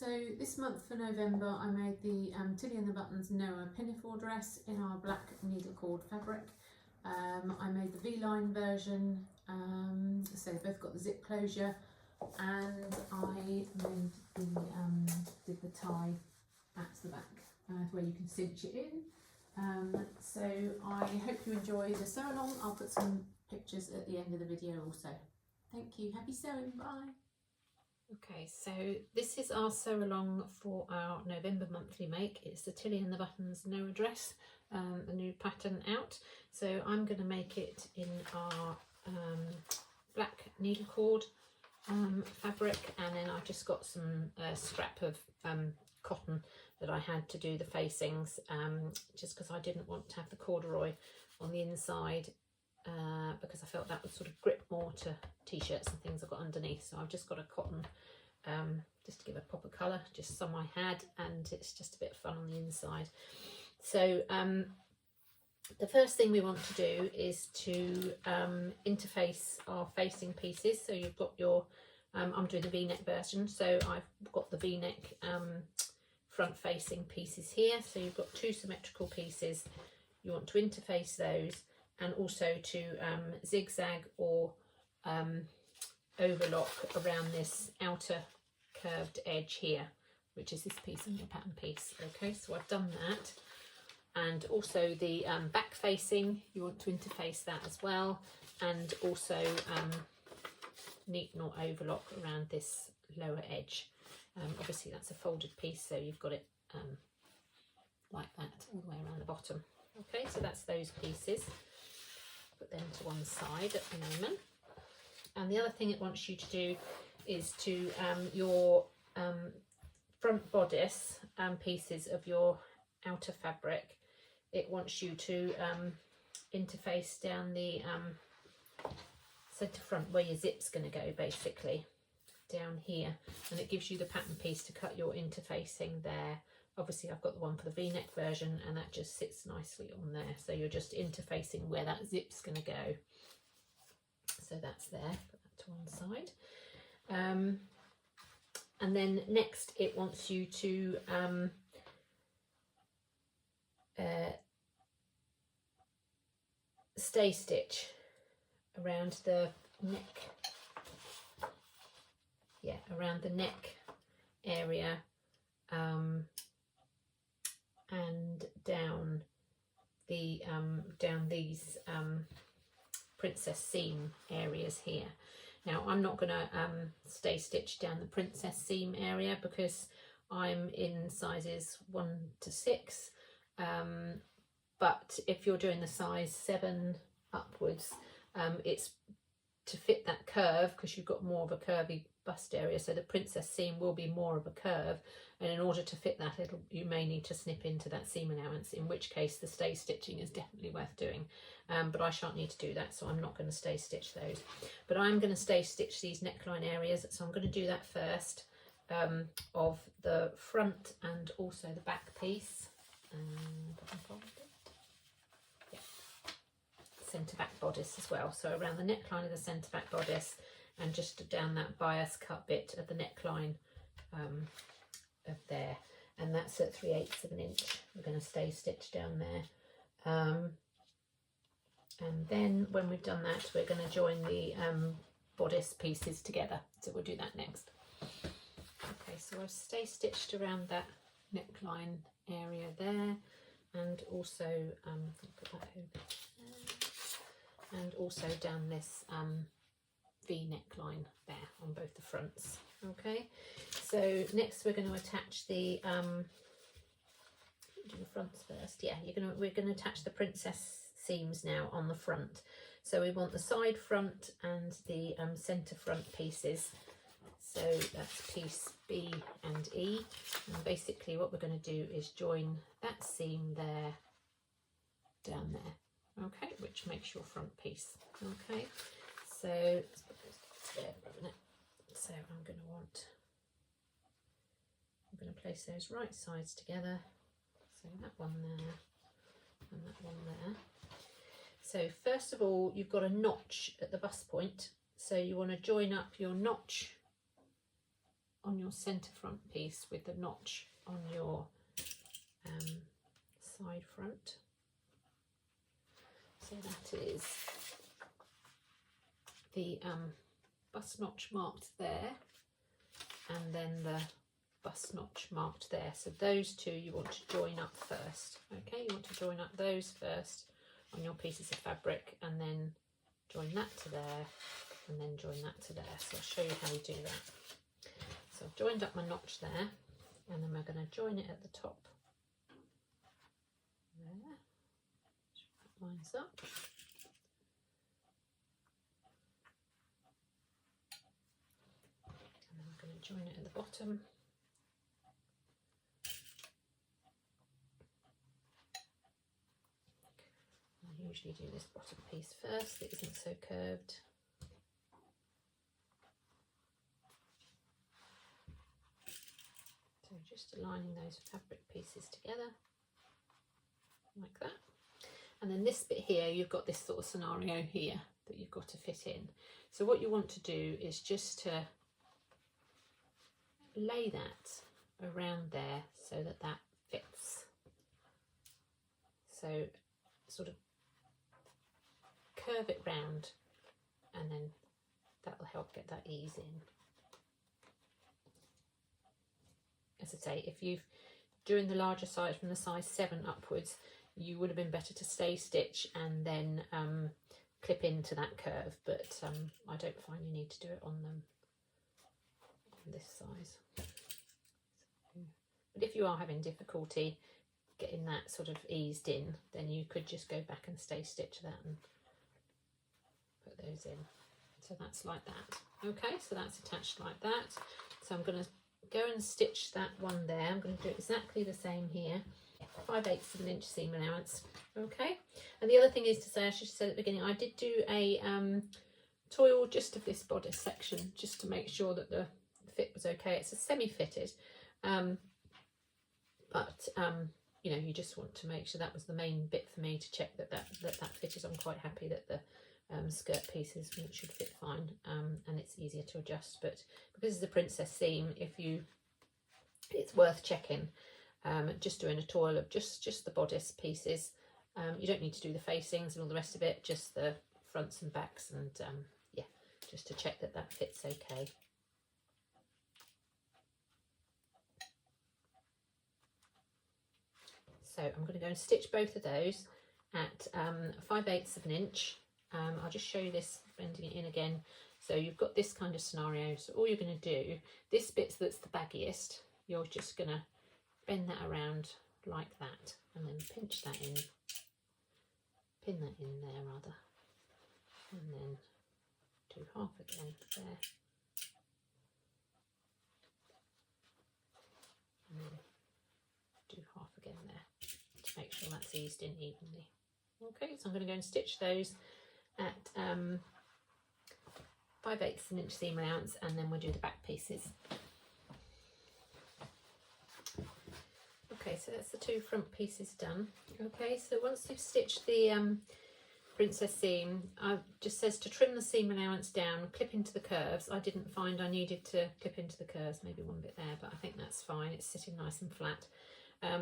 So this month for November I made the Tilly and the Buttons NOA Pinafore dress in our black needle cord fabric. I made the V-line version, so they both got the zip closure, and I made did the tie at the back where you can cinch it in. So I hope you enjoy the sew along. I'll put some pictures at the end of the video also. Thank you, happy sewing, bye. Okay, so this is our sew along for our November monthly make. It's the Tilly and the Buttons NOA dress, the new pattern out. So I'm going to make it in our black needle cord fabric, and then I've just got some scrap of cotton that I had to do the facings, just because I didn't want to have the corduroy on the inside, because I felt that would sort of grip more to t-shirts and things I've got underneath. So I've just got a cotton, just to give a proper colour, just some I had, and it's just a bit of fun on the inside. So the first thing we want to do is to interface our facing pieces. So you've got your, I'm doing the V-neck version, so I've got the V-neck front facing pieces here. So you've got two symmetrical pieces. You want to interface those, and also to zigzag or overlock around this outer curved edge here, which is this piece on your pattern piece. Okay, so I've done that. And also the back facing, you want to interface that as well, and also neaten or overlock around this lower edge. Obviously that's a folded piece, so you've got it like that all the way around the bottom. Okay, so that's those pieces. Put them to one side at the moment. And the other thing it wants you to do is to your front bodice pieces of your outer fabric, it wants you to interface down the centre front where your zip's going to go, basically down here, and it gives you the pattern piece to cut your interfacing there. Obviously I've got the one for the V-neck version, and that just sits nicely on there, so you're just interfacing where that zip's going to go. So that's there, put that to one side. And then next it wants you to stay stitch around the neck, around the neck area, and down the down these princess seam areas here. Now I'm not going to stay stitch down the princess seam area because I'm in sizes 1 to 6, but if you're doing the size 7 upwards, it's to fit that curve, because you've got more of a curvy bust area, so the princess seam will be more of a curve, and in order to fit that, you may need to snip into that seam allowance, in which case the stay stitching is definitely worth doing. But I shan't need to do that, so I'm not going to stay stitch those, but I'm going to stay stitch these neckline areas, so I'm going to do that first, of the front and also the back piece. Centre back bodice as well, so around the neckline of the centre back bodice, and just down that bias cut bit of the neckline of there, and that's at 3/8 of an inch. We're going to stay stitch down there, and then when we've done that, we're going to join the bodice pieces together, so we'll do that next. Okay, so I've stay stitched around that neckline area there, and also put that over there, and also down this V neckline there on both the fronts. Okay, so next we're going to attach the do the fronts first. Yeah, we're going to attach the princess seams now on the front. So we want the side front and the centre front pieces. So that's piece B and E, and basically what we're going to do is join that seam there down there, okay, which makes your front piece. Okay, so let's put those dots there for a minute. So I'm going to place those right sides together, so that one there and that one there. So first of all, you've got a notch at the bust point, so you want to join up your notch on your centre front piece with the notch on your side front. So that is the bust notch marked there, and then the bust notch marked there. So those two you want to join up first. Okay, you want to join up those first on your pieces of fabric, and then join that to there, and then join that to there. So I'll show you how we do that. So I've joined up my notch there, and then we're going to join it at the top there. That lines up. And then we're going to join it at the bottom. I usually do this bottom piece first, it isn't so curved. So just aligning those fabric pieces together like that. And then this bit here, you've got this sort of scenario here that you've got to fit in. So what you want to do is just to lay that around there so that that fits. So sort of curve it round, and then that will help get that ease in. As I say, if you've doing the larger size from the size 7 upwards, you would have been better to stay stitch and then clip into that curve, but I don't find you need to do it on them on this size. But if you are having difficulty getting that sort of eased in, then you could just go back and stay stitch that and put those in. So that's like that. Okay, so that's attached like that. So I'm going to go and stitch that one there. I'm going to do exactly the same here. 5/8 of an inch seam allowance. Okay, and the other thing is to say, I should have said at the beginning, I did do a toil just of this bodice section just to make sure that the fit was okay. It's a semi-fitted, but you know, you just want to make sure that was the main bit for me to check that that fitted. I'm quite happy that the skirt pieces should fit fine, and it's easier to adjust. But because it's a princess seam, it's worth checking. Just doing a toil of just the bodice pieces. You don't need to do the facings and all the rest of it, just the fronts and backs, and yeah, just to check that that fits okay. So I'm going to go and stitch both of those at 5/8 of an inch. I'll just show you this, bending it in again. So you've got this kind of scenario. So all you're going to do, this bit that's the baggiest, you're just going to bend that around like that, and then pinch that in, pin that in there rather, and then do half again there, and then do half again there to make sure that's eased in evenly. Okay, so I'm going to go and stitch those at 5/8 of an inch seam allowance, and then we'll do the back pieces. Okay, so that's the 2 front pieces done. Okay, so once you've stitched the princess seam, it just says to trim the seam allowance down, clip into the curves. I didn't find I needed to clip into the curves, maybe one bit there, but I think that's fine. It's sitting nice and flat.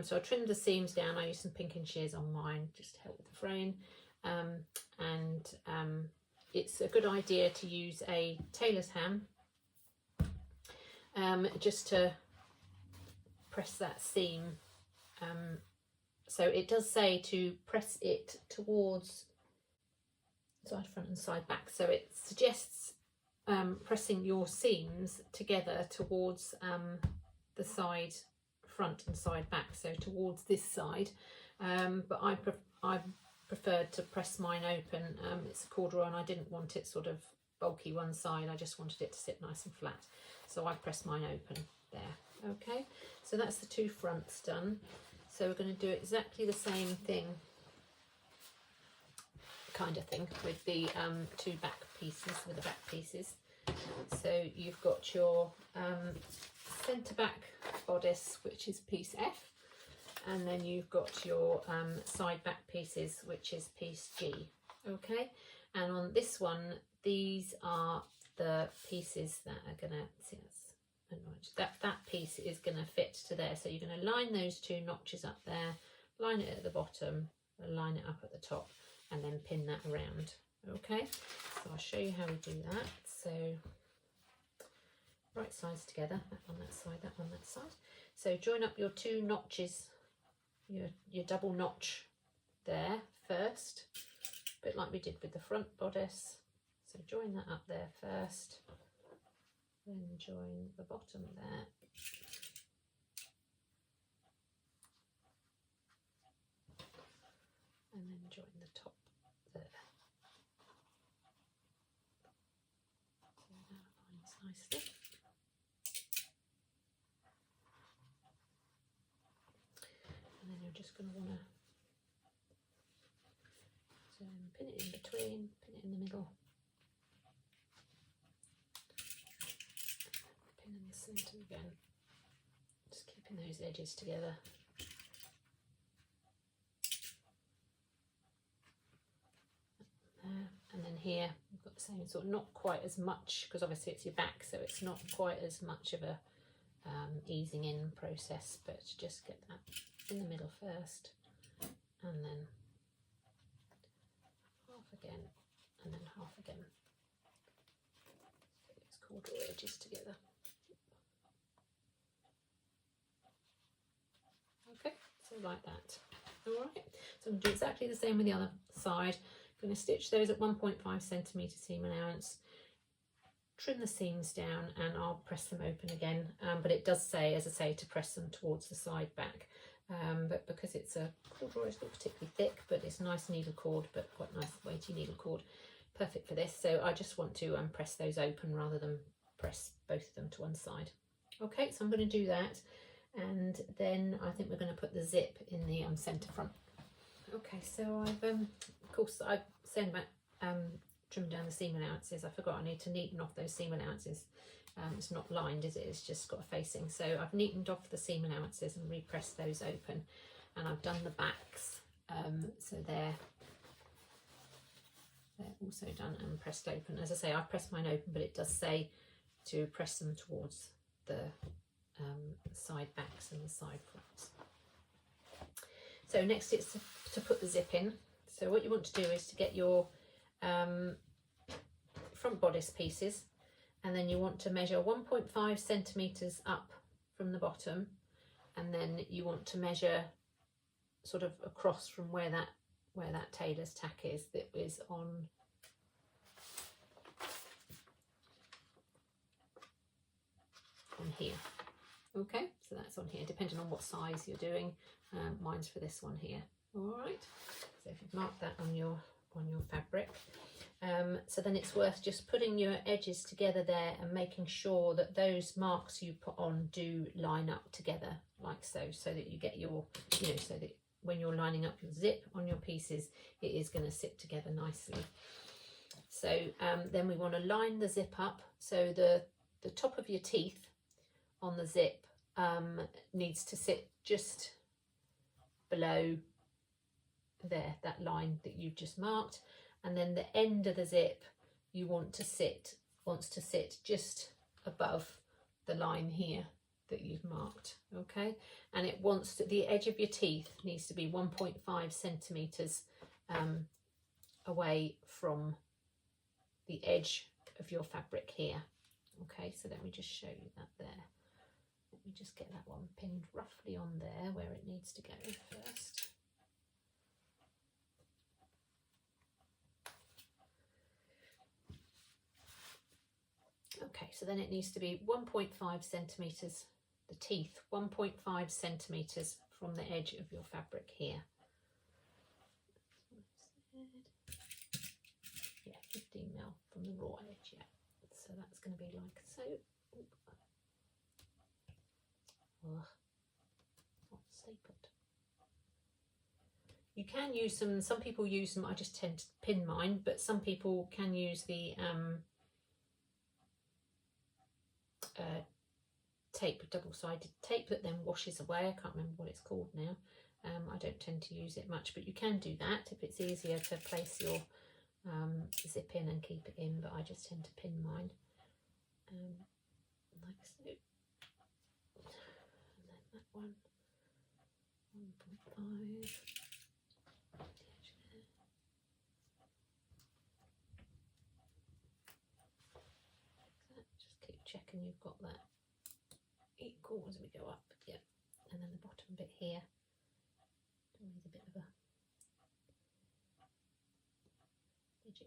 So I trimmed the seams down. I used some pinking shears on mine just to help with the fraying. It's a good idea to use a tailor's ham just to press that seam. So it does say to press it towards side front and side back, so it suggests pressing your seams together towards the side front and side back, so towards this side, but I preferred to press mine open. It's a corduroy and I didn't want it sort of bulky one side, I just wanted it to sit nice and flat, so I pressed mine open there. Okay, so that's the 2 fronts done. So we're going to do exactly the same thing, kind of thing, with the 2 back pieces, with the back pieces. So you've got your centre back bodice, which is piece F, and then you've got your side back pieces, which is piece G. Okay, and on this one, these are the pieces that are going to, see, that's that piece is going to fit to there. So you're going to line those 2 notches up there, line it at the bottom, line it up at the top, and then pin that around. Okay, so I'll show you how we do that. So right sides together, that on that side, that on that side. So join up your 2 notches, your double notch there first, a bit like we did with the front bodice. So join that up there first, then join the bottom there. And then join the top there. So that aligns nicely. And then you're just going to want to pin it in between, pin it in the middle, pin in the centre again, just keeping those edges together. And then here we've got the same sort of, not quite as much, because obviously it's your back, so it's not quite as much of a easing in process, but just get that in the middle first, and then half again, and then half again. Get those corduroy edges together. Okay, so like that. All right, so I'm going to do exactly the same with the other side. I'm going to stitch those at 1.5 centimetre seam allowance, trim the seams down, and I'll press them open again. But it does say, as I say, to press them towards the side back. But because it's a corduroy, it's not particularly thick, but it's nice needle cord, but quite nice weighty needle cord, perfect for this. So I just want to press those open rather than press both of them to one side. Okay, so I'm going to do that, and then I think we're going to put the zip in the centre front. Okay, so I've of course I've said about trim down the seam allowances. I forgot I need to neaten off those seam allowances. It's not lined, is it? It's just got a facing. So I've neatened off the seam allowances and repressed those open, and I've done the backs, so they're also done and pressed open. As I say, I've pressed mine open, but it does say to press them towards the side backs and the side fronts. So next it's to put the zip in. So what you want to do is to get your front bodice pieces, and then you want to measure 1.5 centimetres up from the bottom, and then you want to measure sort of across from where that tailor's tack is, that is on here. Okay, so that's on here, depending on what size you're doing. Mine's for this one here. All right, so if you've marked that on your fabric, so then it's worth just putting your edges together there and making sure that those marks you put on do line up together like so, so that you get your, so that when you're lining up your zip on your pieces, it is going to sit together nicely. So then we want to line the zip up, so the top of your teeth on the zip needs to sit just below there, that line that you've just marked, and then the end of the zip you wants to sit just above the line here that you've marked. Okay, and it wants to, the edge of your teeth needs to be 1.5 centimetres away from the edge of your fabric here. Okay, so let me just show you that there. Let me just get that one pinned roughly on there where it needs to go first. Okay, so then it needs to be 1.5 centimetres, the teeth, 1.5 centimetres from the edge of your fabric here. Yeah, 15 mil from the raw edge, yeah. So that's going to be like so. Not stapled. You can use some people use them, I just tend to pin mine, but some people can use the tape, double-sided tape that then washes away. I can't remember what it's called now. I don't tend to use it much, but you can do that if it's easier to place your zip in and keep it in, but I just tend to pin mine like so. one, 1.5. Just keep checking you've got that equal as we go up. Yeah, and then the bottom bit here. Need a bit of a digit.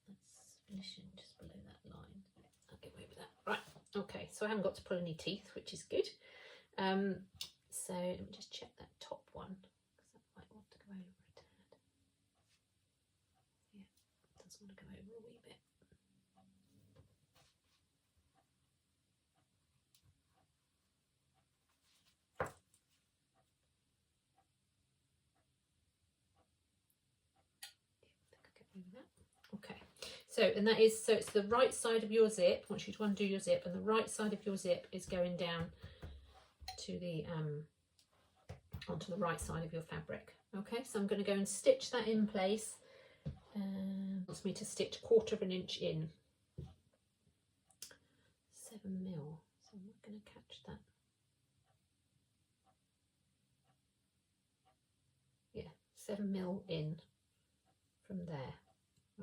That's finishing just below that line. I'll get away with that. Right, okay, so I haven't got to pull any teeth, which is good. So let me just check that top one, because that might want to go over a tad. Yeah, it does want to go over a wee bit. Okay, so and that is, so it's the right side of your zip. Once you undo your zip, and the right side of your zip is going down to the onto the right side of your fabric. Okay, so I'm going to go and stitch that in place. Wants me to stitch 1/4 inch in, 7 mil. So I'm not going to catch that. Yeah, 7 mil in from there.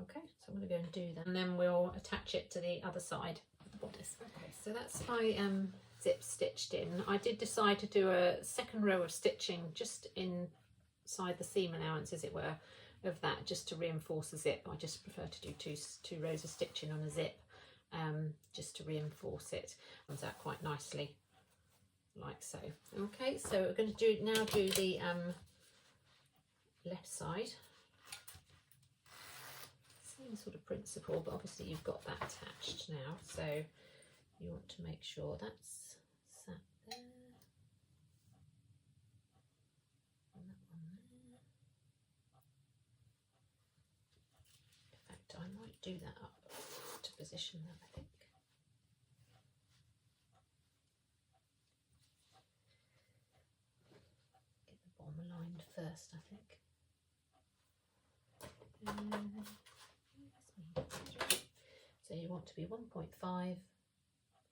Okay, so I'm going to go and do that, and then we'll attach it to the other side of the bodice. Okay, so that's my zip stitched in. I did decide to do a second row of stitching just inside the seam allowance, as it were, of that, just to reinforce the zip. I just prefer to do two rows of stitching on a zip, just to reinforce it. Comes out quite nicely, like so. Okay, so we're going to now do the left side. Same sort of principle, but obviously you've got that attached now, so you want to make sure that's sat there, and that one there. In fact, I might do that up to position that, I think. Get the bottom aligned first, I think. So you want to be 1.5 from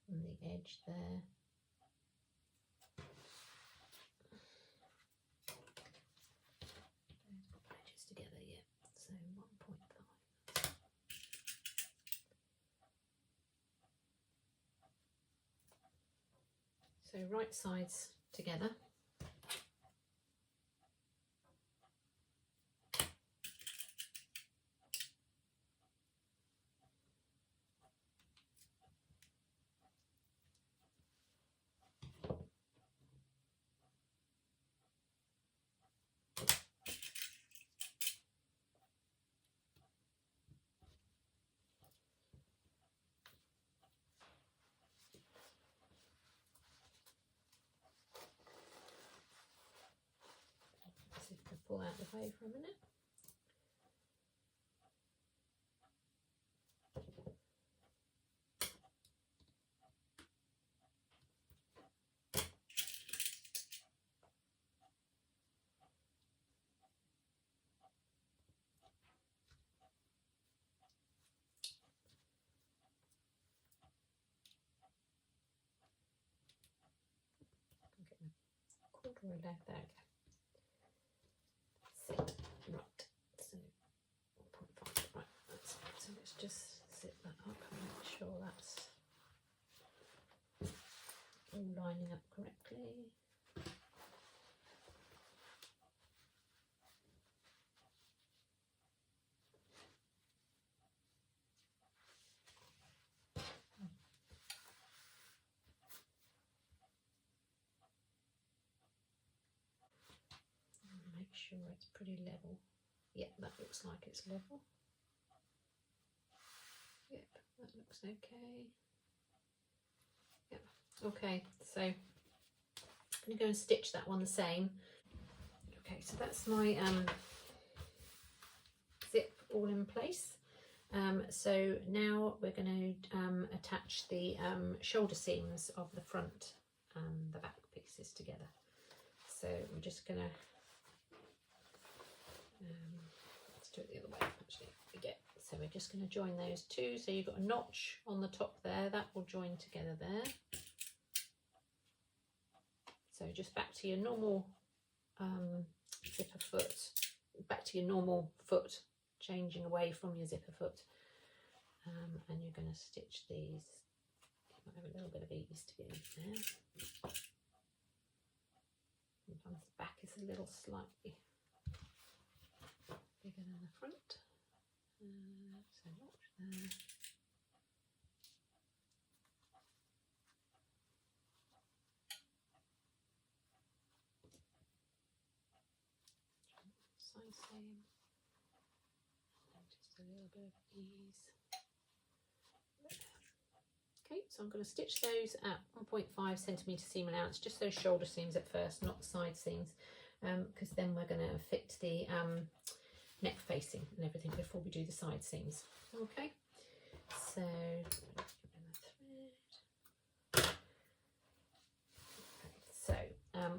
the edge there. Edges together, yeah. So 1.5. So right sides together. See if I can pull out the way for a minute. Corduroy leg there. Sit right. So 1.5. Right. That's it. So let's just sit that up and make sure that's all lining up correctly. Make sure it's pretty level. Yep, that looks like it's level. Yep, that looks okay. Yep, okay, so I'm going to go and stitch that one the same. Okay, so that's my zip all in place. So now we're going to attach the shoulder seams of the front and the back pieces together. so we're just going to, let's do it the other way, actually, forget. So we're just going to join those two. So you've got a notch on the top there, that will join together there. So just back to your normal zipper foot, back to your normal foot, changing away from your zipper foot. And you're going to stitch these. You might have a little bit of ease to get in there. Sometimes the back is a little slightly bigger than the front. So notch there. Side seam. And just a little bit of ease. Okay, so I'm going to stitch those at 1.5 centimetre seam allowance, just those shoulder seams at first, not the side seams, because then we're going to fit the neck facing and everything before we do the side seams. Okay, so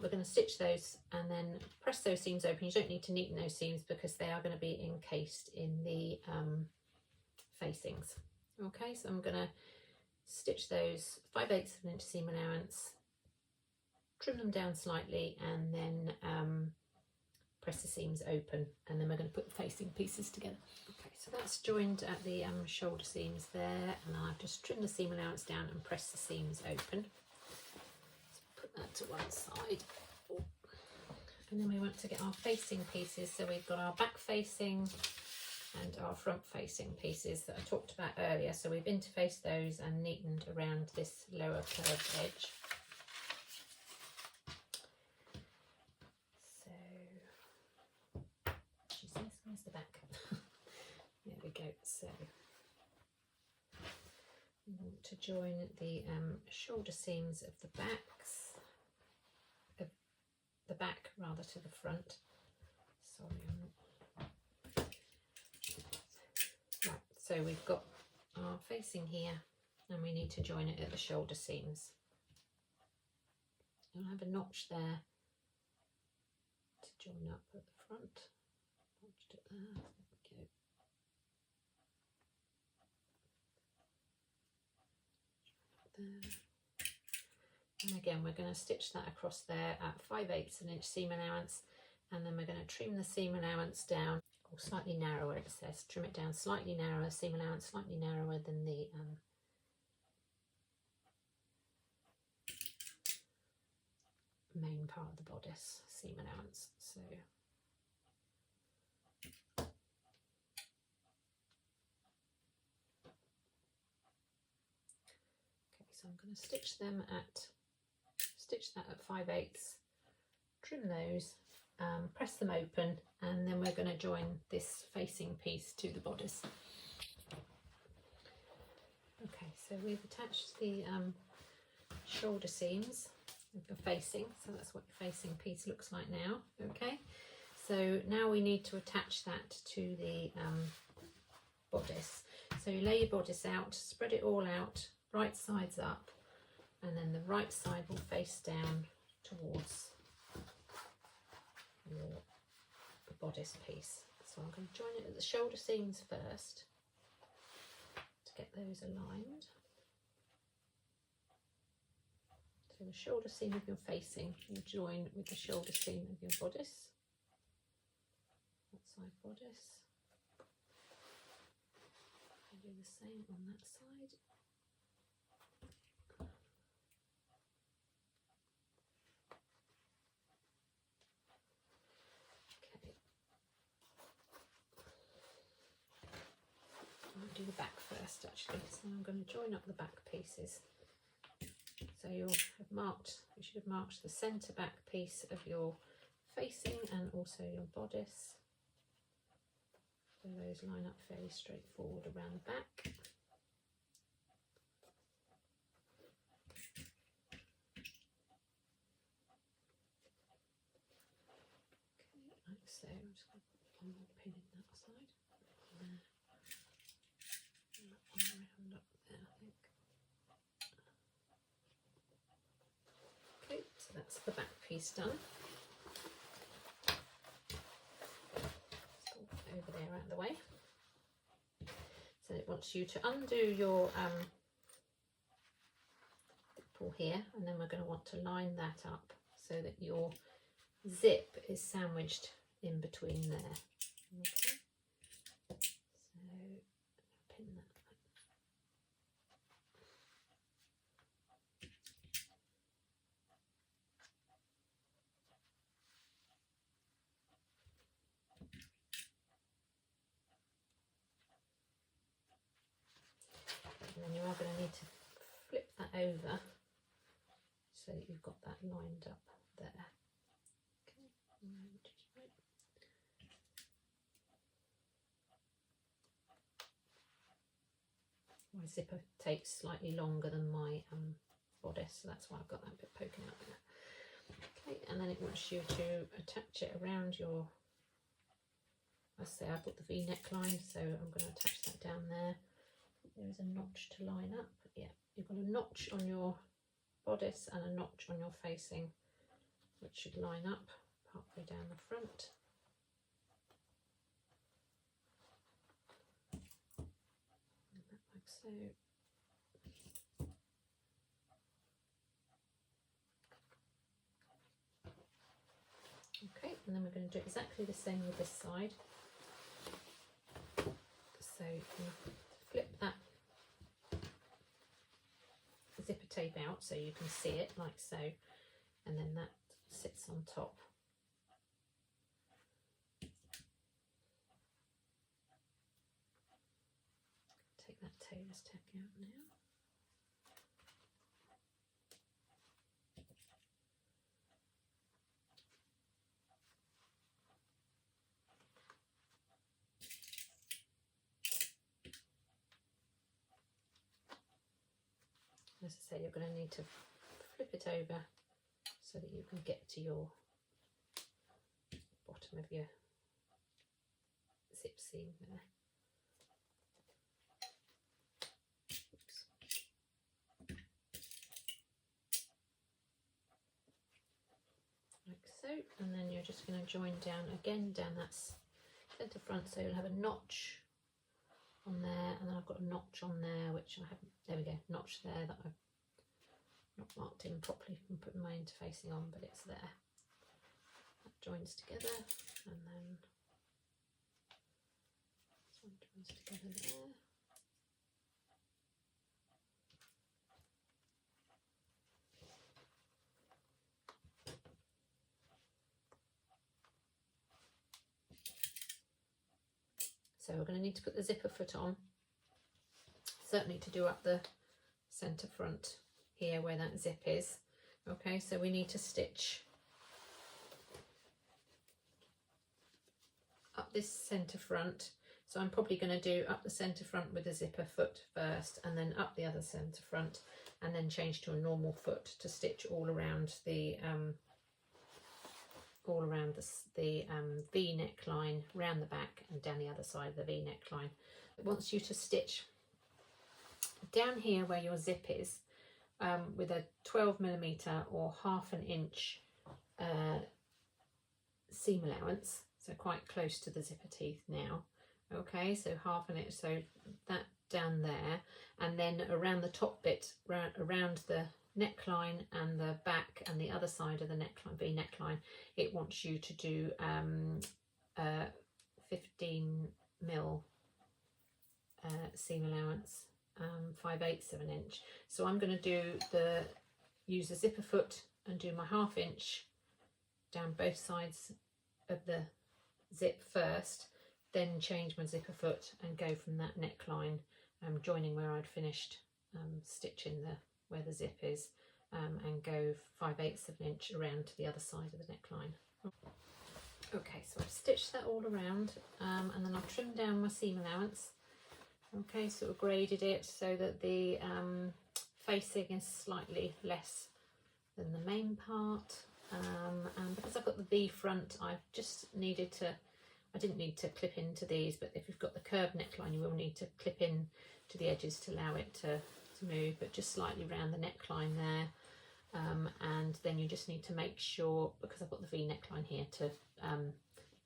we're going to stitch those and then press those seams open. You don't need to neaten those seams because they are going to be encased in the facings. Okay, so I'm going to stitch those 5/8 of an inch seam allowance, trim them down slightly, and then press the seams open, and then we're going to put the facing pieces together. Okay, so that's joined at the shoulder seams there, and I've just trimmed the seam allowance down and pressed the seams open. Let's put that to one side. And then we want to get our facing pieces, so we've got our back facing and our front facing pieces that I talked about earlier. So we've interfaced those and neatened around this lower curved edge. So, where's the back? There we go. So we want to join the shoulder seams of the backs, of the back rather to the front. Sorry, I'm not. Right, so we've got our facing here, and we need to join it at the shoulder seams. I'll have a notch there to join up at the front. Notched it there. There we go. There. And again, we're going to stitch that across there at 5/8 of an inch seam allowance, and then we're going to trim the seam allowance down, or slightly narrower it says, trim it down slightly narrower, seam allowance slightly narrower than the main part of the bodice seam allowance. So so I'm going to stitch that at 5/8, trim those, press them open, and then we're going to join this facing piece to the bodice. Okay, so we've attached the shoulder seams with the facing, so that's what the facing piece looks like now. Okay, so now we need to attach that to the bodice. So you lay your bodice out, spread it all out, right sides up, and then the right side will face down towards the bodice piece. So I'm going to join it at the shoulder seams first to get those aligned. So the shoulder seam of your facing you join with the shoulder seam of your bodice. That side bodice. And do the same on that side. Do the back first actually, so I'm going to join up the back pieces. So you should have marked the centre back piece of your facing and also your bodice, so those line up fairly straightforward around the back. Okay, like so. I'm just going to put one more pin in that side. There. Round up there, I think. Okay, so that's the back piece done. out of the way. So it wants you to undo your pull here, and then we're going to want to line that up so that your zip is sandwiched in between there. Okay. So pin that. And then you are going to need to flip that over so that you've got that lined up there. Okay, just right. My zipper takes slightly longer than my bodice, so that's why I've got that bit poking out there. Okay, and then it wants you to attach it around your, I say I put the V neckline, so I'm going to attach that down there. There is a notch to line up. Yeah, you've got a notch on your bodice and a notch on your facing, which should line up partway down the front. Like so. Okay, and then we're going to do exactly the same with this side. So you can flip that zipper tape out so you can see it like so, and then that sits on top. Take that tailor's tack out now. As I say, you're going to need to flip it over so that you can get to your bottom of your zip seam there. Oops. Like so, and then you're just going to join down again down that centre front, so you'll have a notch on there, and then I've got a notch on there which I haven't, there we go, notch there that I've not marked in properly from putting my interfacing on, but it's there. That joins together, and then this one joins together there. So we're going to need to put the zipper foot on, certainly to do up the centre front here where that zip is. Okay, so we need to stitch up this centre front. So I'm probably going to do up the centre front with the zipper foot first, and then up the other centre front, and then change to a normal foot to stitch all around the V neckline, round the back and down the other side of the V neckline. It wants you to stitch down here where your zip is with a 12mm or ½ inch seam allowance, so quite close to the zipper teeth now. Okay, so ½ inch, so that down there, and then around the top bit, around the neckline and the back and the other side of the neckline, V neckline, it wants you to do 15mm seam allowance, 5/8 of an inch. So I'm going to use the zipper foot and do my ½ inch down both sides of the zip first, then change my zipper foot and go from that neckline, joining where I'd finished stitching where the zip is, and go 5/8 of an inch around to the other side of the neckline. Okay, so I've stitched that all around, and then I've trimmed down my seam allowance. Okay, sort of graded it so that the facing is slightly less than the main part, and because I've got the V front, I've just needed to, I didn't need to clip into these, but if you've got the curved neckline you will need to clip in to the edges to allow it to move, but just slightly around the neckline there, and then you just need to make sure, because I've got the V neckline here, to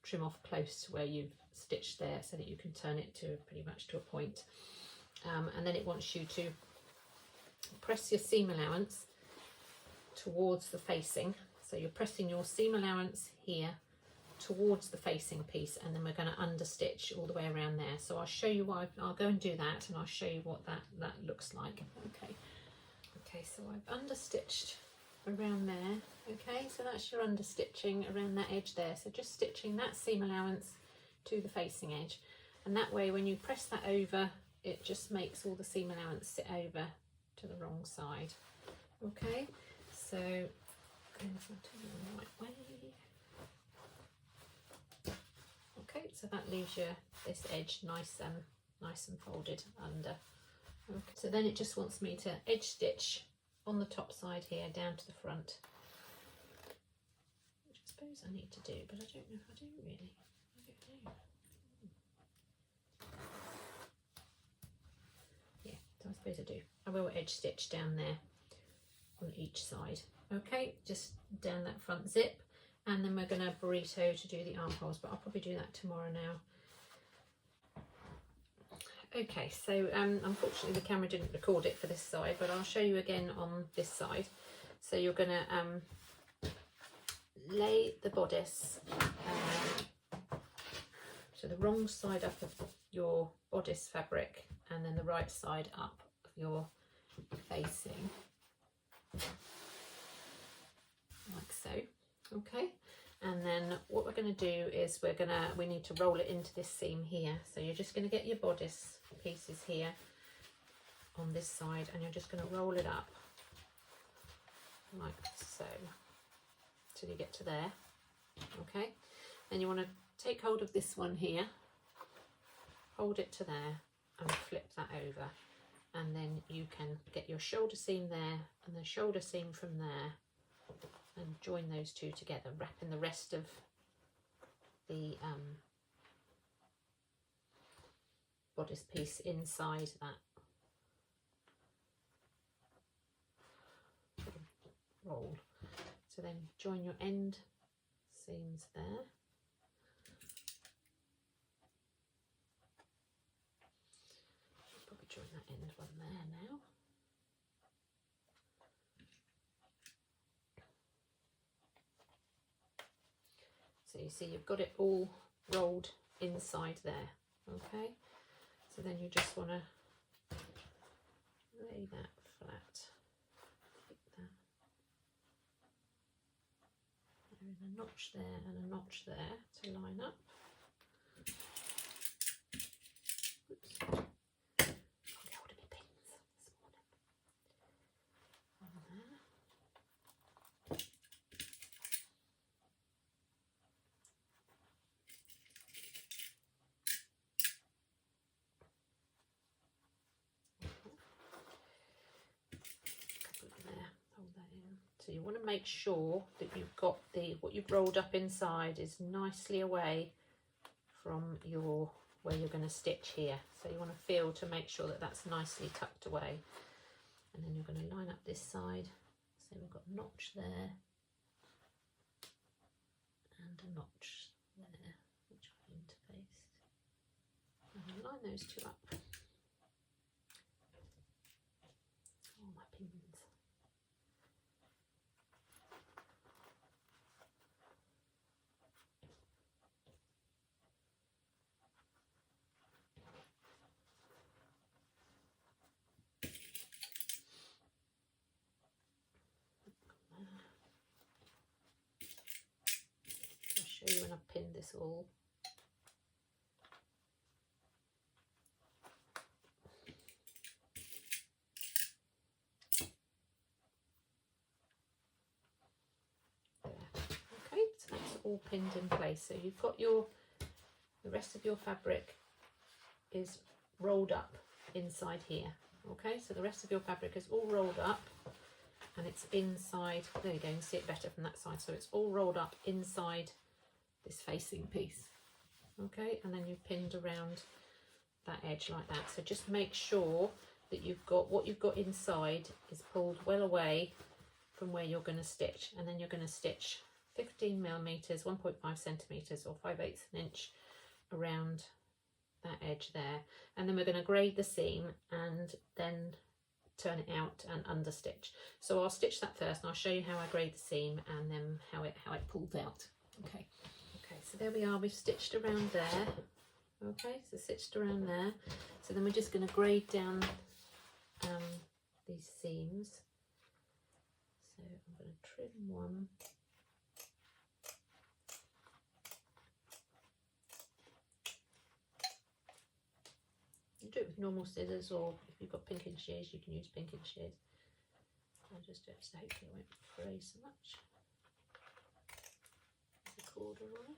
trim off close to where you've stitched there, so that you can turn it to pretty much to a point. And then it wants you to press your seam allowance towards the facing. So you're pressing your seam allowance here towards the facing piece, and then we're going to understitch all the way around there. So I'll show you what I'll go and do that, and I'll show you what that looks like. Okay, so I've understitched around there. Okay, so that's your understitching around that edge there. So just stitching that seam allowance to the facing edge, and that way when you press that over, it just makes all the seam allowance sit over to the wrong side. Okay, so if I turn it the right way. Okay, so that leaves you this edge nice and folded under. Okay, so then it just wants me to edge stitch on the top side here down to the front, which I suppose I need to do, but I don't know if I do really. I don't know. Yeah, so I suppose I do. I will edge stitch down there on each side. Okay, just down that front zip, and then we're going to burrito to do the armholes, but I'll probably do that tomorrow now. Okay, so unfortunately the camera didn't record it for this side, but I'll show you again on this side. So you're going to lay the bodice so the wrong side up of your bodice fabric, and then the right side up of your facing, like so. Okay, and then what we're going to do is we need to roll it into this seam here. So you're just going to get your bodice pieces here on this side, and you're just going to roll it up like so till you get to there. Okay, then you want to take hold of this one here, hold it to there, and flip that over, and then you can get your shoulder seam there and the shoulder seam from there, and join those two together, wrapping the rest of the bodice piece inside that roll. So then join your end seams there. Probably join that end one there now. So you see you've got it all rolled inside there. Okay, so then you just want to lay that flat, keep that. There is a notch there and a notch there to line up. Oops. Can't get hold of my pins this morning. One there. So you want to make sure that you've got what you've rolled up inside is nicely away from where you're going to stitch here. So you want to feel to make sure that that's nicely tucked away, and then you're going to line up this side. So we've got a notch there and a notch there, which I've interfaced, and line those two up. Oh, my pins. I'll show you when I've pinned this all. There. Okay, so that's all pinned in place. So you've got the rest of your fabric is rolled up inside here. Okay, so the rest of your fabric is all rolled up, and it's inside. There you go, you can see it better from that side. So it's all rolled up inside this facing piece. Okay, and then you've pinned around that edge like that. So just make sure that you've got what you've got inside is pulled well away from where you're going to stitch, and then you're going to stitch 15 millimeters, 1.5 centimeters or 5/8 an inch around that edge there, and then we're going to grade the seam and then turn it out and understitch. So I'll stitch that first and I'll show you how I grade the seam and then how it pulls out. Okay, so there we are, we've stitched around there. Okay, so stitched around there. So then we're just going to grade down these seams. So I'm going to trim one. You do it with normal scissors, or if you've got pinking shears, you can use pinking shears. I'll just do it so hopefully it won't fray so much. There's a corduroy.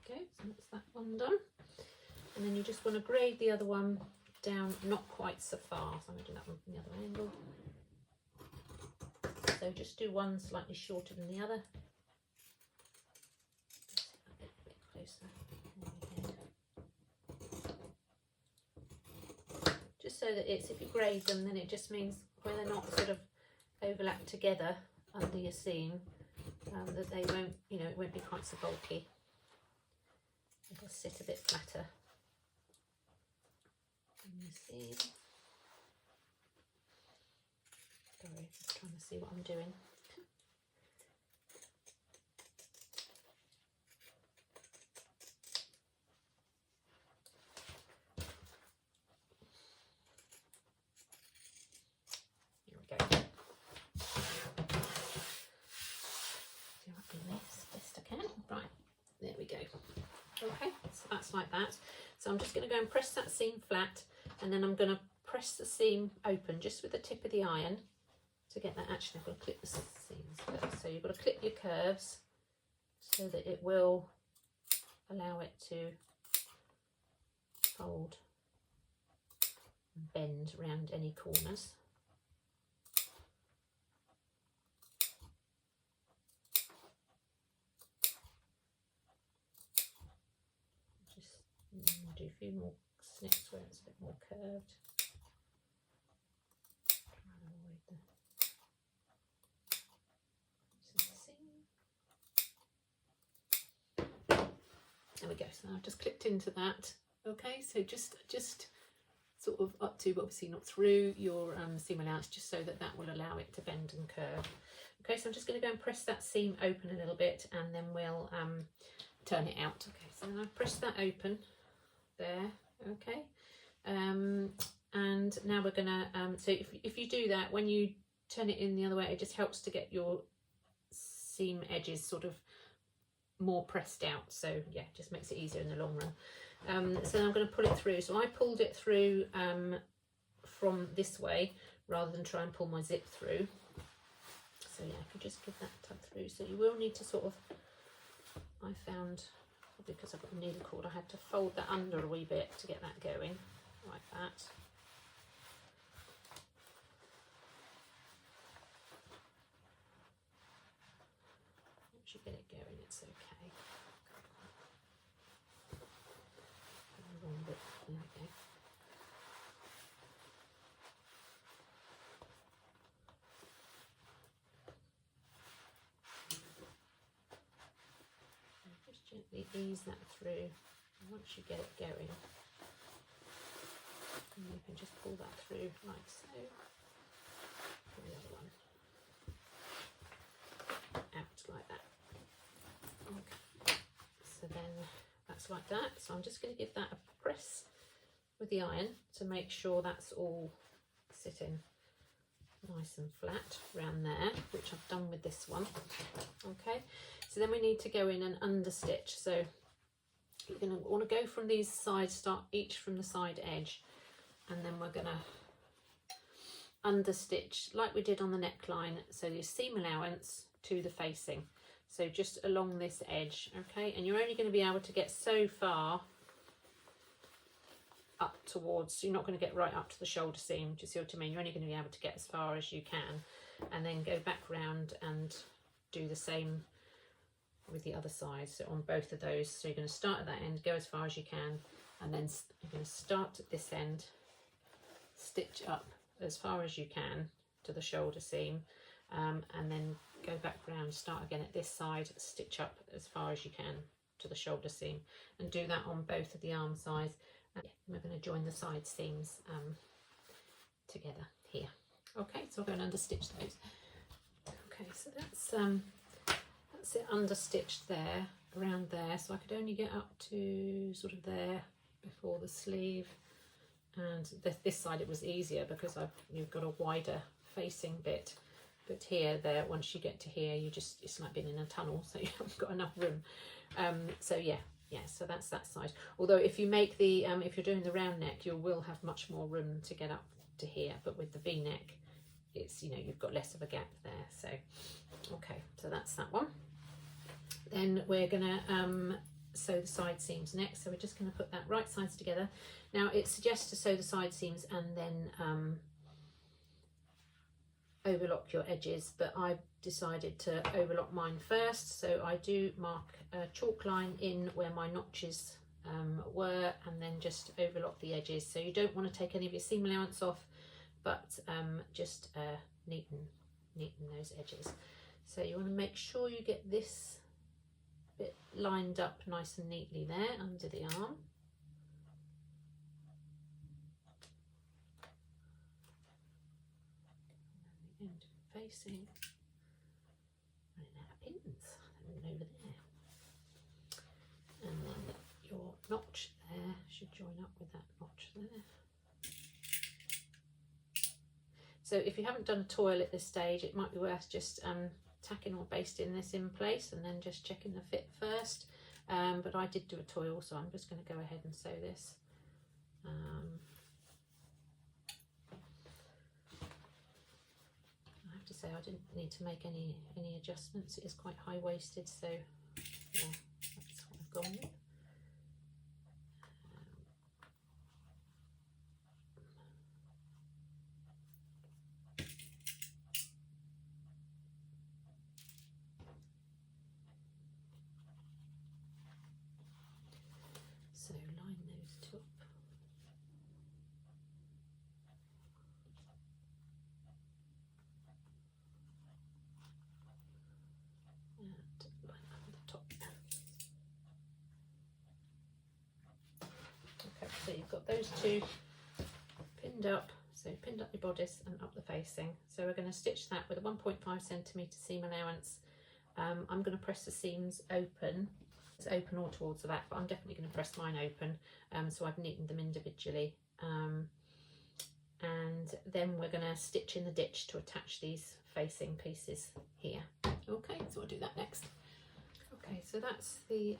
Okay, so that's that one done. And then you just want to grade the other one down, not quite so far. So I'm going to do that one from the other angle. So just do one slightly shorter than the other. A bit closer. Just so that it's, if you grade them, then it just means when they're not sort of overlapped together under your seam, that they won't, you know, it won't be quite so bulky. It'll sit a bit flatter in the seam. Sorry, just trying to see what I'm doing. Here we go. Do I do this best I can? Right, there we go. Okay, so that's like that. So I'm just going to go and press that seam flat, and then I'm going to press the seam open just with the tip of the iron to get that. Actually, I've got to clip the seams first. So you've got to clip your curves so that it will allow it to fold and bend around any corners. Do a few more snips where it's a bit more curved. Try and avoid the seam. There we go. So I've just clipped into that. Okay, so just sort of up to, but obviously not through your seam allowance, just so that will allow it to bend and curve. Okay, so I'm just going to go and press that seam open a little bit, and then we'll turn it out. Okay, so then I've pressed that open. There, okay, and now we're gonna so if you do that, when you turn it in the other way, it just helps to get your seam edges sort of more pressed out. So yeah, just makes it easier in the long run. So now I'm going to pull it through. So I pulled it through from this way rather than try and pull my zip through. So yeah, if you just give that tug through, so you will need to sort of, I found, because I've got a needle cord, I had to fold that under a wee bit to get that going, like that. Once you get it going, it's okay. Wrong bit. There we go. Gently ease that through, and once you get it going, you can just pull that through like so. Pull the other one out like that. Okay, so then that's like that. So I'm just going to give that a press with the iron to make sure that's all sitting nice and flat around there, which I've done with this one. Okay, so then we need to go in and understitch. So you're going to want to go from these sides, start each from the side edge, and then we're going to understitch like we did on the neckline. So your seam allowance to the facing. So just along this edge, okay? And you're only going to be able to get so far up towards, you're not going to get right up to the shoulder seam. Do you see what I mean? You're only going to be able to get as far as you can, and then go back round and do the same with the other side. So on both of those, so you're going to start at that end, go as far as you can, and then you're going to start at this end, stitch up as far as you can to the shoulder seam, and then go back round, start again at this side, stitch up as far as you can to the shoulder seam, and do that on both of the arm sides. And we're going to join the side seams together here. Okay, so I'll go and understitch those. Okay, so that's it understitched there, around there, so I could only get up to sort of there before the sleeve, and this side it was easier because you've got a wider facing bit, but here, there, once you get to here, it's like being in a tunnel, so you haven't got enough room. So yeah, so that's that side. Although if you make the if you're doing the round neck, you will have much more room to get up to here, but with the V-neck, it's, you know, you've got less of a gap there. So okay, so that's that one. Then we're gonna sew the side seams next, so we're just going to put that right sides together. Now it suggests to sew the side seams and then overlock your edges, but I decided to overlock mine first, so I do mark a chalk line in where my notches were, and then just overlock the edges. So you don't want to take any of your seam allowance off, but just neaten those edges. So you want to make sure you get this bit lined up nice and neatly there under the arm. And the end facing. Running out of pins. They're over there. And then your notch there should join up with that notch there. So if you haven't done a toil at this stage, it might be worth just tacking or basting this in place and then just checking the fit first. But I did do a toil, so I'm just going to go ahead and sew this. I have to say I didn't need to make any adjustments. It is quite high-waisted, so yeah, that's what I've gone with. So line those two up. And line up the top. Okay, so you've got those two pinned up. So pinned up your bodice and up the facing. So we're going to stitch that with a 1.5 centimetre seam allowance. I'm going to press the seams open. It's open all towards the back, but I'm definitely going to press mine open. So I've neatened them individually. And then we're going to stitch in the ditch to attach these facing pieces here. Okay, so I'll do that next. Okay, so that's the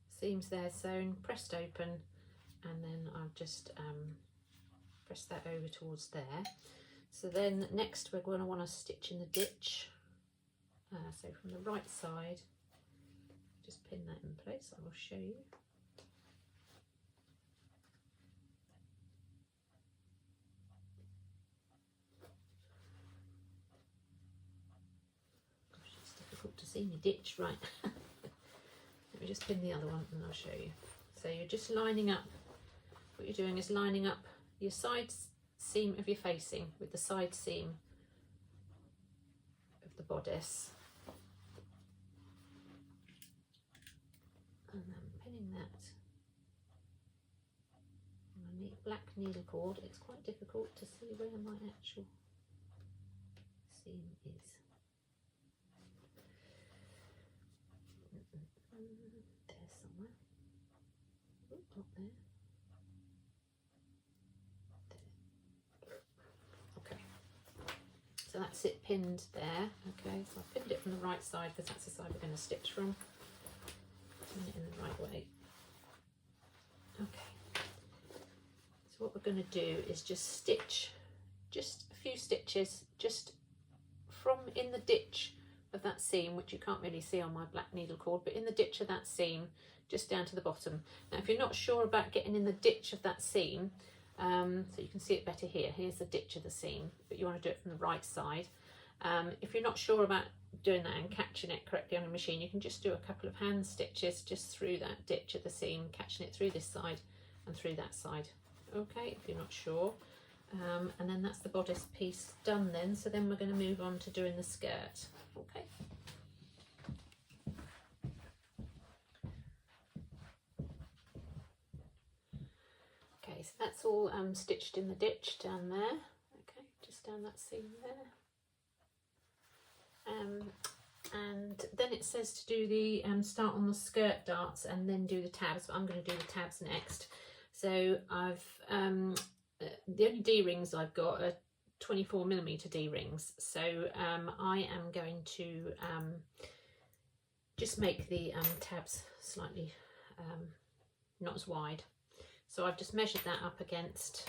seams there sewn, pressed open, and then I've just press that over towards there. So then next we're going to want to stitch in the ditch. So from the right side, just pin that in place. I will show you. Gosh, it's difficult to see my ditch, right? Let me just pin the other one and I'll show you. So you're just lining up, what you're doing is lining up your side seam of your facing with the side seam of the bodice, and then pinning that on a black needle cord. It's quite difficult to see where my actual seam is. There somewhere. Ooh, not there. So that's it pinned there. Okay, so I've pinned it from the right side because that's the side we're going to stitch from. Pin it in the right way. Okay. So what we're going to do is just stitch just a few stitches just from in the ditch of that seam, which you can't really see on my black needle cord, but in the ditch of that seam, just down to the bottom. Now if you're not sure about getting in the ditch of that seam, so you can see it better here, here's the ditch of the seam, but you want to do it from the right side. If you're not sure about doing that and catching it correctly on a machine, you can just do a couple of hand stitches just through that ditch of the seam, catching it through this side and through that side. Okay, if you're not sure. And then that's the bodice piece done then, so then we're going to move on to doing the skirt. Okay. Okay, so that's all stitched in the ditch down there. Okay, just down that seam there. And then it says to do the start on the skirt darts and then do the tabs, but I'm going to do the tabs next. So I've the only D-rings I've got are 24mm D-rings, so I am going to just make the tabs slightly not as wide. So I've just measured that up against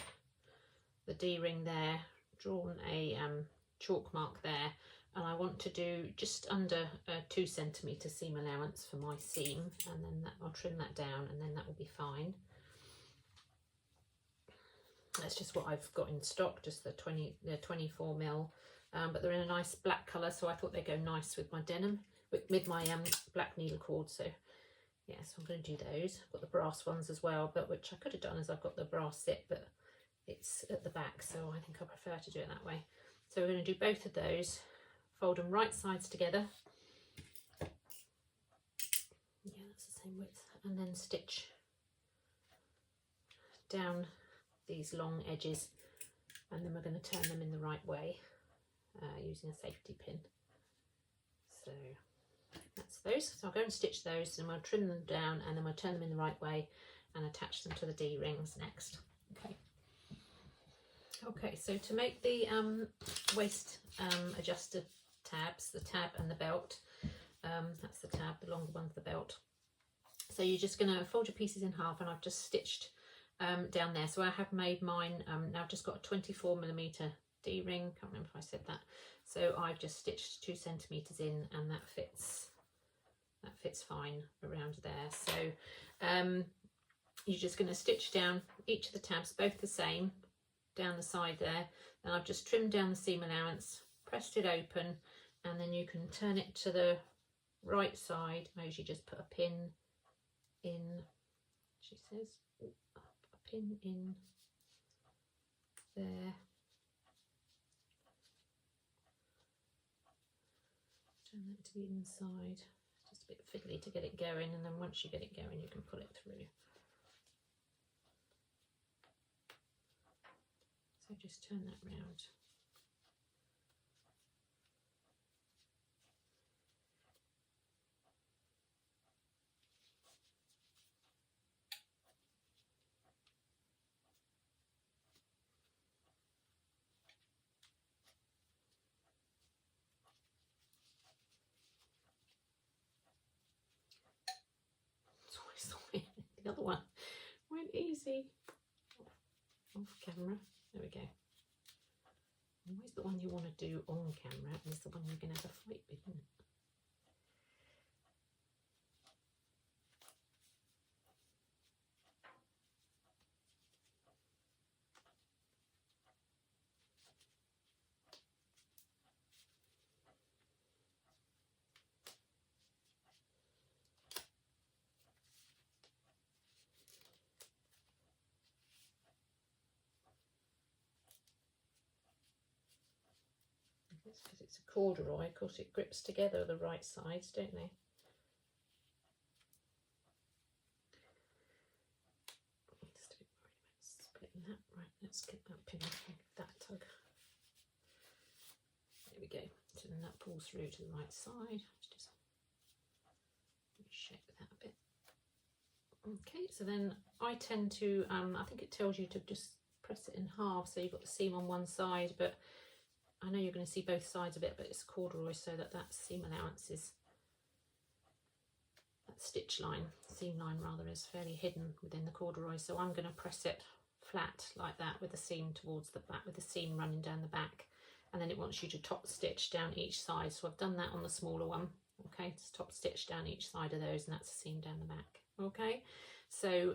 the D-ring there, drawn a chalk mark there, and I want to do just under a 2cm seam allowance for my seam, and then I'll trim that down and then that will be fine. That's just what I've got in stock, just the 24mm, but they're in a nice black colour, so I thought they'd go nice with my denim, with my black needle cord. So yeah, so I'm going to do those. I've got the brass ones as well, but which I could have done as I've got the brass zip, but it's at the back, so I think I prefer to do it that way. So we're going to do both of those, fold them right sides together. Yeah, that's the same width, and then stitch down these long edges, and then we're going to turn them in the right way using a safety pin. So that's those. So I'll go and stitch those, and we'll trim them down, and then we'll turn them in the right way and attach them to the D-rings next. Okay. Okay, so to make the waist adjuster tabs, the tab and the belt, that's the tab, the longer one's the belt. So you're just going to fold your pieces in half, and I've just stitched down there. So I have made mine, now I've just got a 24mm D-ring, can't remember if I said that. So I've just stitched 2cm in, and that fits fine around there. So you're just going to stitch down each of the tabs, both the same, down the side there. And I've just trimmed down the seam allowance, pressed it open, and then you can turn it to the right side. I usually just put a pin in, she says, a pin in there. Turn that to the inside, just a bit fiddly to get it going, and then once you get it going you can pull it through. So just turn that round. The other one went easy. Off camera. There we go. Always the one you want to do on camera is the one you're going to have a fight with, isn't it? It's because it's a corduroy, of course it grips together the right sides, don't they? Just a bit worried about splitting that. Right, let's get that pin off and give that a tug. There we go. So then that pulls through to the right side. Just shape that a bit. Okay, so then I tend to, I think it tells you to just press it in half, so you've got the seam on one side, but I know you're going to see both sides of it, but it's corduroy, so that seam allowance is, that stitch line, seam line rather, is fairly hidden within the corduroy. So I'm going to press it flat like that with the seam towards the back, with the seam running down the back, and then it wants you to top stitch down each side. So I've done that on the smaller one. Okay, just top stitch down each side of those, and that's a seam down the back. Okay, so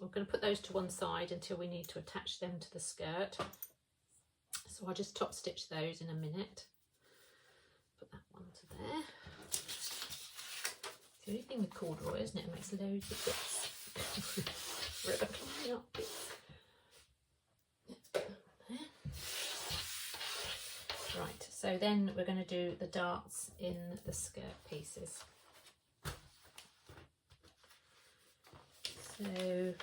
we're going to put those to one side until we need to attach them to the skirt. So I'll just top stitch those in a minute. Put that one to there. It's the only thing with corduroy, isn't it? It makes loads of bits. Forever climbing up bits. Let's put that one there. Right, so then we're going to do the darts in the skirt pieces. So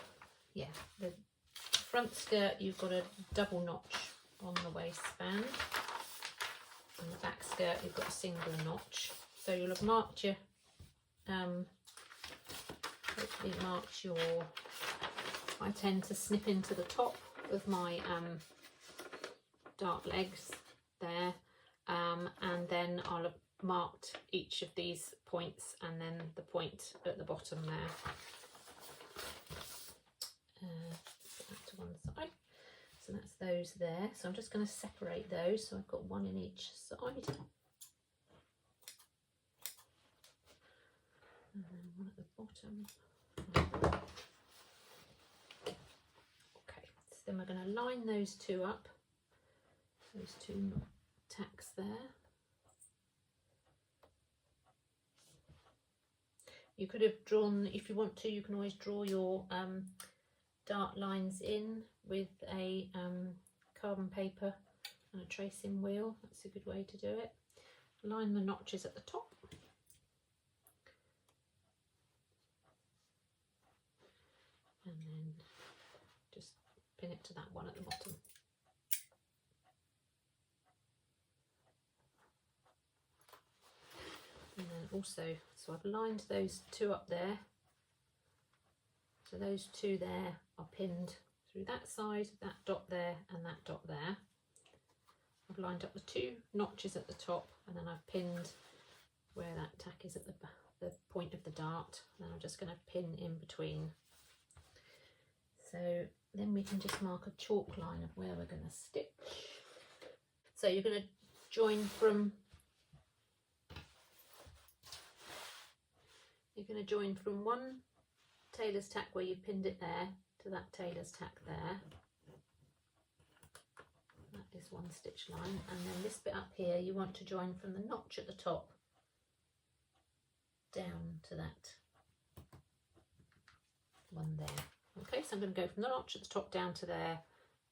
yeah, the front skirt, you've got a double notch on the waistband, and the back skirt you've got a single notch. So you'll have marked your hopefully marked your, I tend to snip into the top of my dart legs there, and then I'll have marked each of these points and then the point at the bottom there. Put that to one side. So that's those there. So I'm just going to separate those. So I've got one in each side. And then one at the bottom. Okay, so then we're going to line those two up. Those two tacks there. You could have drawn, if you want to, you can always draw your dart lines in with a carbon paper and a tracing wheel. That's a good way to do it. Line the notches at the top. And then just pin it to that one at the bottom. And then also, so I've lined those two up there. So those two there are pinned through that side, that dot there and that dot there. I've lined up the two notches at the top, and then I've pinned where that tack is at the point of the dart. And I'm just going to pin in between. So then we can just mark a chalk line of where we're going to stitch. So you're going to join from one tailor's tack where you pinned it there to that tailor's tack there. That is one stitch line, and then this bit up here you want to join from the notch at the top down to that one there. Okay, so I'm going to go from the notch at the top down to there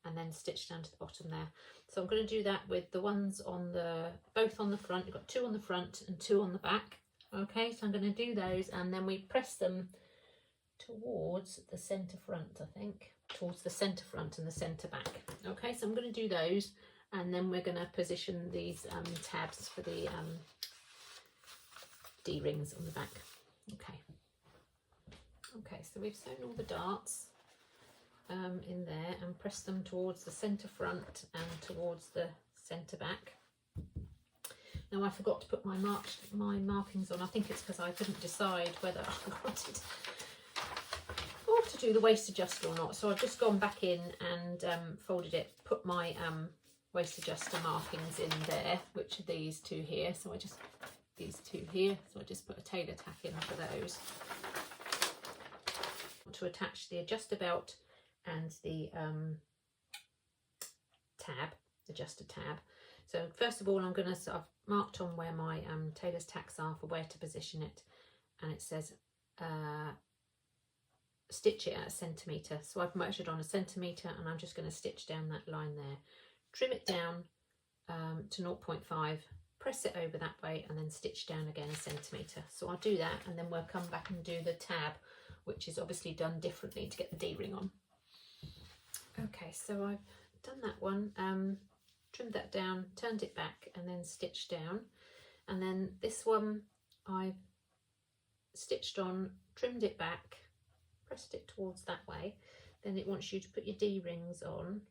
and then stitch down to the bottom there. So I'm going to do that with the ones on the, both on the front. You've got two on the front and two on the back. Okay, so I'm going to do those, and then we press them towards the centre front, I think, towards the centre front and the centre back. Okay, so I'm going to do those, and then we're going to position these tabs for the D-rings on the back. Okay. Okay, so we've sewn all the darts in there and pressed them towards the centre front and towards the centre back. Now I forgot to put my markings on. I think it's because I couldn't decide whether I wanted to do the waist adjuster or not. So I've just gone back in and folded it, put my waist adjuster markings in there, which are these two here. So I just put a tailor tack in for those. To attach the adjuster belt and the adjuster tab. So first of all, I've marked on where my tailor's tacks are for where to position it, and it says stitch it at 1 centimetre. So I've measured on 1 centimetre, and I'm just going to stitch down that line there, trim it down to 0.5, press it over that way, and then stitch down again 1 centimetre. So I'll do that, and then we'll come back and do the tab, which is obviously done differently to get the D-ring on. Okay, so I've done that one, trimmed that down, turned it back, and then stitched down. And then this one I've stitched on, trimmed it back, pressed it towards that way. Then it wants you to put your D-rings on,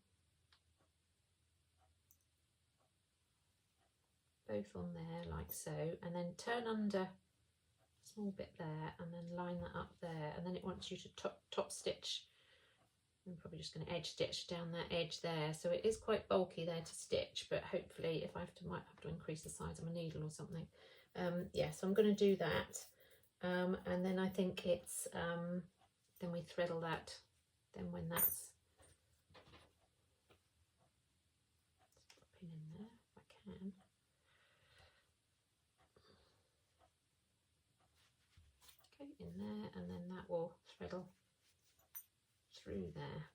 both on there like so, and then turn under small bit there, and then line that up there, and then it wants you to top stitch I'm probably just going to edge stitch down that edge there. So it is quite bulky there to stitch, but hopefully if I have to, might have to increase the size of my needle or something. Yeah, so I'm going to do that. And then I think it's, then we threadle that, then when that's, put a pin in there if I can. Okay, in there, and then that will threadle through there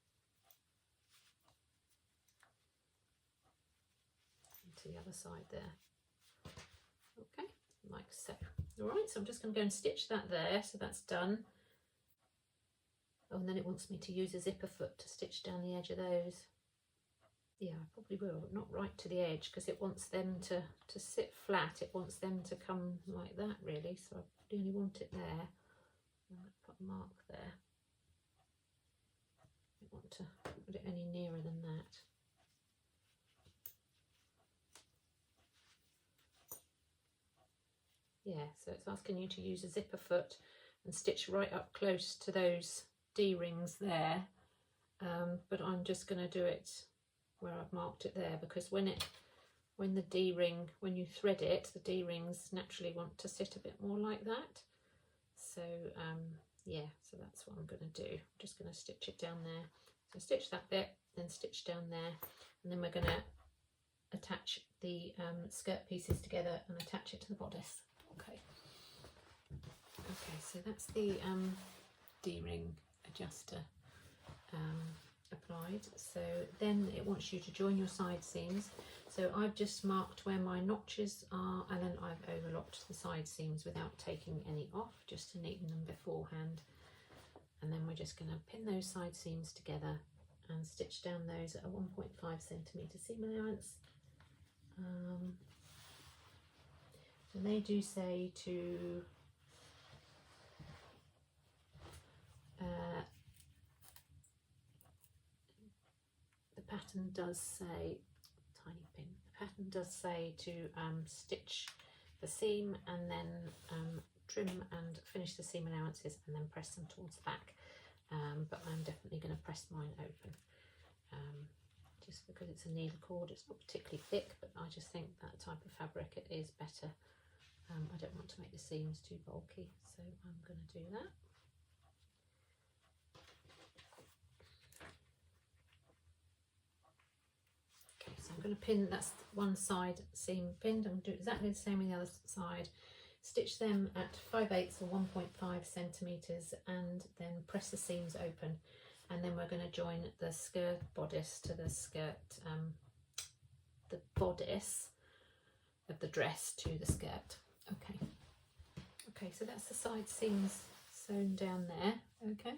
into the other side there. Okay, like so. All right, so I'm just going to go and stitch that there, so that's done. Oh, and then it wants me to use a zipper foot to stitch down the edge of those. Yeah, I probably will, but not right to the edge, because it wants them to sit flat. It wants them to come like that, really, so I only want it there. I'm going to put a mark there. I don't want to put it any nearer than that. Yeah, so it's asking you to use a zipper foot and stitch right up close to those D-rings there, but I'm just going to do it where I've marked it there, because when the D-ring, when you thread it, the D-rings naturally want to sit a bit more like that. So yeah, so that's what I'm going to do. I'm just going to stitch it down there. So stitch that bit, then stitch down there, and then we're going to attach the skirt pieces together and attach it to the bodice. Okay. Okay, so that's the D-ring adjuster applied. So then it wants you to join your side seams. So I've just marked where my notches are, and then I've overlocked the side seams without taking any off, just to neaten them beforehand. And then we're just going to pin those side seams together and stitch down those at a 1.5 centimetre seam allowance. And they do say to the pattern does say, tiny pin, the pattern does say to stitch the seam and then trim and finish the seam allowances and then press them towards the back. But I'm definitely going to press mine open. Just because it's a needle cord, it's not particularly thick, but I just think that type of fabric, it is better. I don't want to make the seams too bulky, so I'm going to do that. Okay, so I'm going to pin, that's one side seam pinned. I'm going to do exactly the same on the other side. Stitch them at 5/8 or 1.5 centimetres and then press the seams open. And then we're going to join the skirt bodice to the skirt, the bodice of the dress to the skirt. Okay. Okay, so that's the side seams sewn down there. Okay,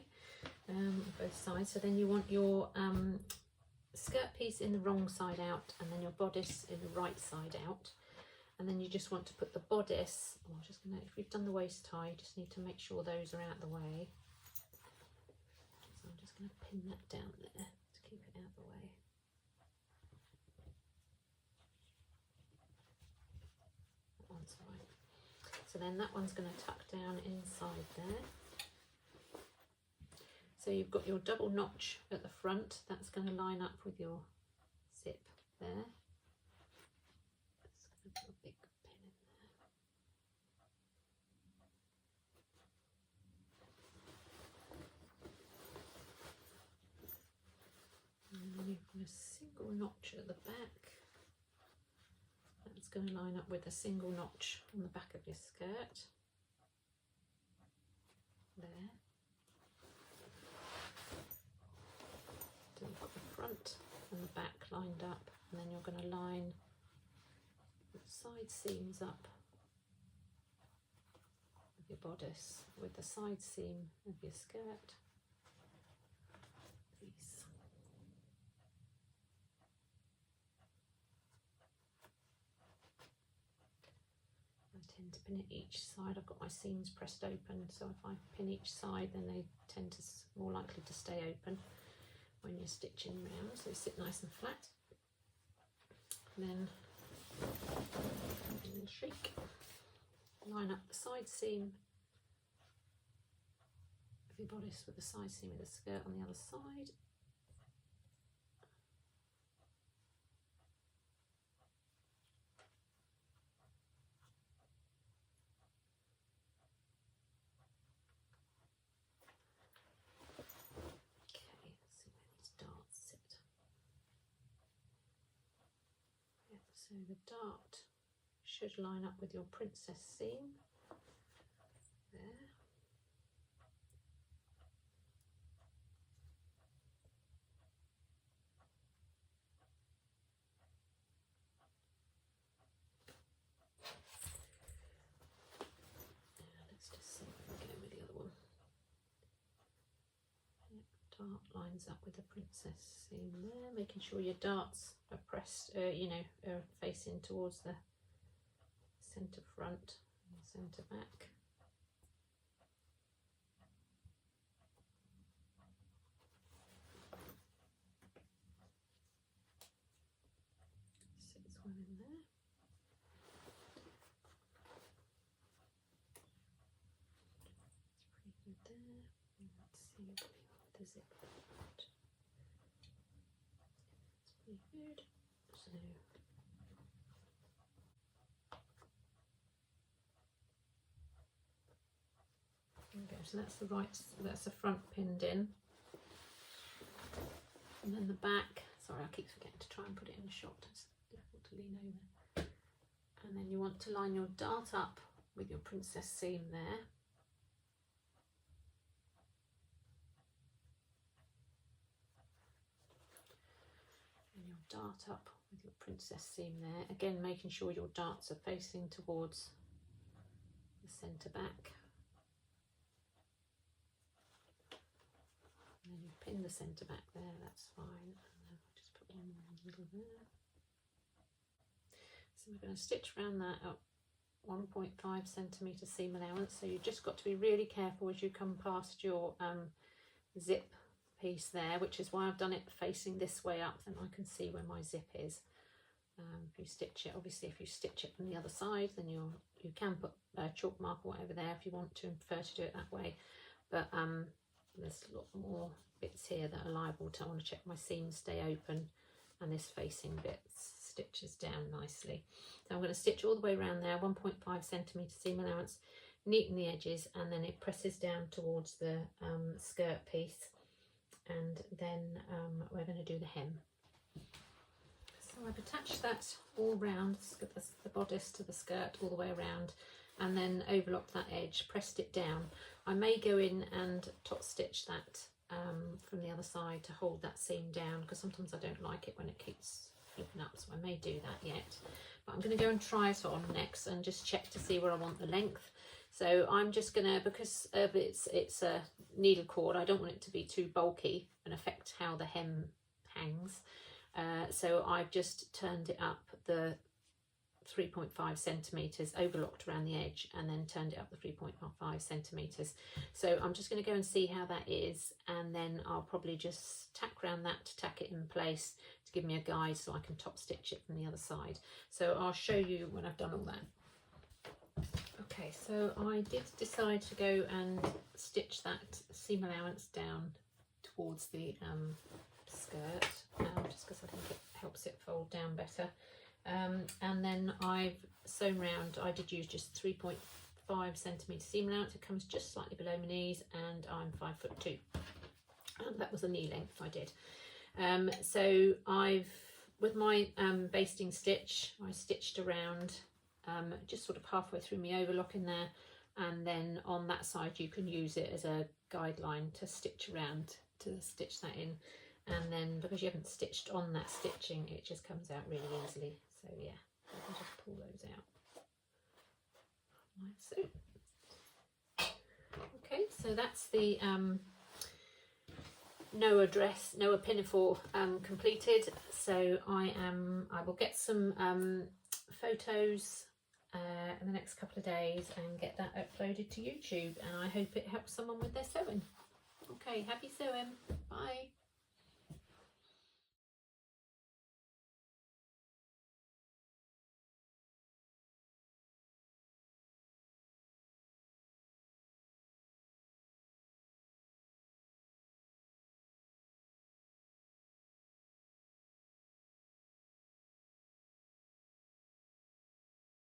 both sides. So then you want your skirt piece in the wrong side out, and then your bodice in the right side out. And then you just want to put the bodice. Oh, I'm just gonna. If we've done the waist tie, you just need to make sure those are out of the way. So I'm just going to pin that down there to keep it out of the way. That one's fine. So then that one's going to tuck down inside there. So you've got your double notch at the front. That's going to line up with your zip there. Just going to put a big pin in there. And then you've got a single notch at the back. That's going to line up with a single notch on the back of your skirt. There. So you've got the front and the back lined up, and then you're going to line the side seams up of your bodice with the side seam of your skirt. These. I tend to pin it each side. I've got my seams pressed open, so if I pin each side, then they tend to more likely to stay open when you're stitching round, so they sit nice and flat. And then a little shake, line up the side seam of your bodice with the side seam of the skirt on the other side. So the dart should line up with your princess seam there. Let's just see where we go with the other one. Dart lines up with the princess seam there, making sure your darts are pressed, are facing towards the centre front and centre back. Sits one in there. It's pretty good there. Let's see what the zip front. It's pretty good. So there we go. So that's the front pinned in. And then the back, sorry, I keep forgetting to try and put it in the shot. It's difficult to lean over. And then you want to line your dart up with your princess seam there. And your dart up with your princess seam there. Again, making sure your darts are facing towards the centre back. And then you pin the centre back there, that's fine. And then I'll just put one more in the middle there. So we're going to stitch around that up 1.5 centimetre seam allowance. So you've just got to be really careful as you come past your zip piece there, which is why I've done it facing this way up, then I can see where my zip is. If you stitch it, obviously if you stitch it from the other side, then you can put a chalk mark or whatever there if you want to and prefer to do it that way. But there's a lot more bits here that are liable to, I want to check my seams stay open and this facing bit stitches down nicely. So I'm going to stitch all the way around there, 1.5 centimetre seam allowance, neaten the edges, and then it presses down towards the skirt piece, and then we're going to do the hem. So I've attached that all round, the bodice to the skirt all the way around, and then overlocked that edge, pressed it down. I may go in and top stitch that from the other side to hold that seam down, because sometimes I don't like it when it keeps flipping up, so I may do that yet. But I'm going to go and try it on next and just check to see where I want the length. So I'm just going to, because it's a needle cord, I don't want it to be too bulky and affect how the hem hangs. So I've just turned it up the 3.5 centimetres, overlocked around the edge, and then turned it up the 3.5 centimetres. So I'm just going to go and see how that is, and then I'll probably just tack around that to tack it in place to give me a guide so I can top stitch it from the other side. So I'll show you when I've done all that. Okay, so I did decide to go and stitch that seam allowance down towards the skirt, just because I think it helps it fold down better. And then I've sewn round, I did use just 3.5 centimetre seam allowance. It comes just slightly below my knees, and I'm 5'2", and that was the knee length I did. So with my basting stitch, I stitched around just sort of halfway through my overlock in there, and then on that side you can use it as a guideline to stitch around to stitch that in. And then because you haven't stitched on that stitching, it just comes out really easily. So yeah, I can just pull those out like so. Okay, so that's the NOA Pinafore completed. So I will get some photos in the next couple of days and get that uploaded to YouTube, and I hope it helps someone with their sewing. Okay, happy sewing. Bye.